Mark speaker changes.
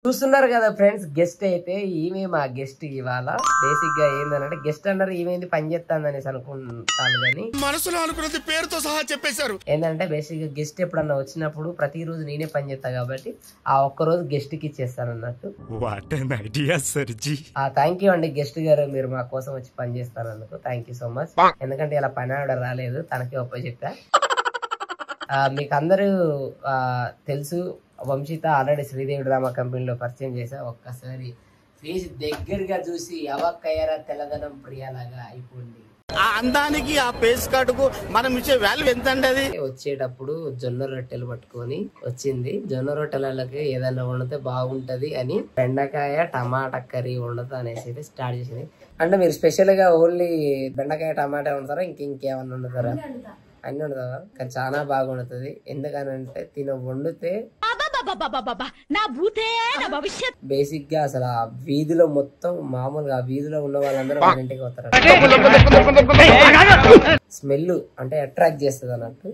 Speaker 1: చూస్తున్నారు కదా friends, guest అయితే ఈమె మా గెస్ట్ ఇవాళ. బేసిక్ గా ఏంటంటే గెస్ట్ అన్నారు ఈమె పని చేస్తాను అనేసి అనుకుంటాను, కానీ
Speaker 2: మనసులో అనుకున్నది పేరుతో సహా చెప్పేశారు.
Speaker 1: ఏంటంటే బేసిక్ గా గెస్ట్ ఎప్పుడన్నా వచ్చినప్పుడు ప్రతిరోజు నేనే పని చేస్తా కాబట్టి ఆ ఒక్కరోజు గెస్ట్ కి ఇచ్చేస్తాను అన్నట్టు. థ్యాంక్ యూ అండి గెస్ట్ గారు, మీరు మా కోసం వచ్చి పని చేస్తానందుకు థ్యాంక్ యూ సో మచ్. ఎందుకంటే ఇలా పని ఆర్డర్ రాలేదు, తనకే ఒప్ప చెప్పా. మీకు అందరూ తెలుసు, వంశిత ఆల్రెడీ శ్రీదేవి డ్రామా కంపెనీలో పరిచయం చేశా. ఒక్కసారి ఫేస్ దగ్గరగా చూసి అవక్కయ్యారా తెల్లదనం ప్రియాలాగా అయిపోయింది.
Speaker 2: ఆ అందానికి ఆ ఫేస్ కార్డుకు మనం ఇచ్చే వాల్యూ ఎంత అండి? అది
Speaker 1: వచ్చేటప్పుడు జొన్న రొట్టెలు పట్టుకొని వచ్చింది. జొన్న రొట్టెలకి ఏదైనా వండితే బాగుంటది అని బెండకాయ టమాటా కర్రీ వండుతా అనేసి అయితే స్టార్ట్ చేసింది. అంటే మీరు స్పెషల్ గా ఓన్లీ బెండకాయ టమాటా వండుతారా, ఇంకేమన్నా వండుతారా? అన్ని వండుతావా? కానీ చాలా బాగా వండుతుంది. ఎందుకనంటే తిన వండితే బేసిక్ గా అసలు ఆ వీధిలో మొత్తం మామూలుగా ఆ వీధిలో ఉన్న వాళ్ళందరూ వాళ్ళ ఇంటికి వస్తారు. స్మెల్ అంటే అట్రాక్ట్ చేస్తుంది అన్నట్టు.